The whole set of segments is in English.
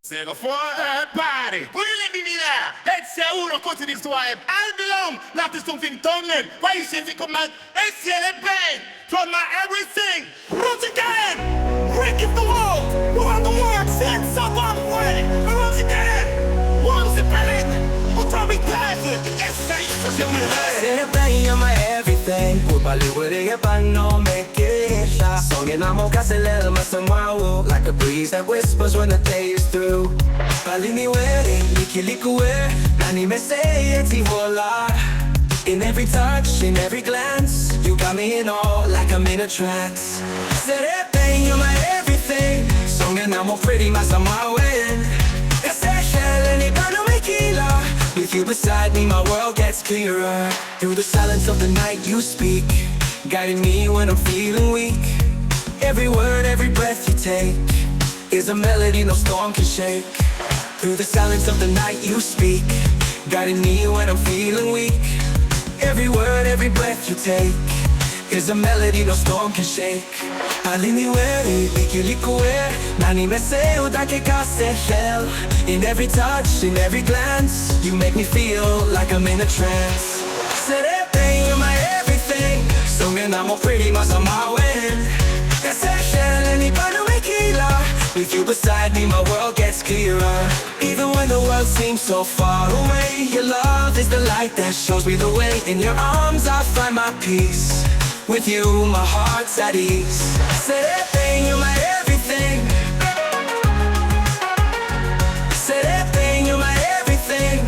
Serepein, brillen in där! Ett ord och kontinuerligt står här. Album, laat is something tongen. Why you say it come out? It's Serepein, from my everything. Once again, breaking the wall. We're on the world, sense of one way. Once again, once it better. We'll try me past it. It's safe for Serepein, you're my everything. Pupaliwari pano mekisha. Songin amo kasilel masamao. Like a breeze that whispers when the day is through. Paliniwari, likilikuwe. Nani me say eti voila. In every touch, in every glance, you got me in awe like I'm in a trance. Serepein, you're my everything. Songin amo pretty masamawen. Kaseshel pano mekila. With you beside me, my world gets clearer. Through the silence of the night you speak, guiding me when I'm feeling weak. Every word, every breath you take is a melody no storm can shake. Through the silence of the night you speak, guiding me when I'm feeling weak. Every word, every breath you take is a melody no storm can shake. Paliniwari, likilikuwe. Nani me seo dake kasehel. In every touch, in every glance, you make me feel like I'm in a trance. Serepein, you're my everything. Songin amo pretty masamawen. Kaseshel pano mekila. With you beside me, my world gets clearer. Even when the world seems so far away, your love is the light that shows me the way. In your arms I find my peace. With you, my heart's at ease. Serepein, you're my everything. Serepein, you're my everything.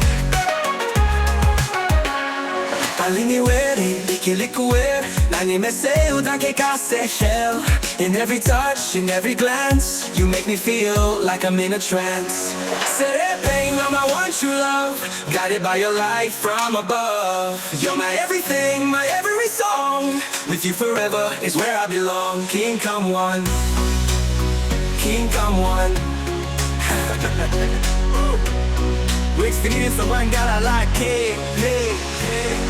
Paliniwari, likilikuwe. Nani me seo dake kasehel. In every touch, in every glance, you make me feel like I'm in a trance. Serepein, you're my one true love, guided by your light from above. You're my everything, my every song. With you forever is where I belong. King come one, King come one. We experience the one God I like, hey, hey, hey.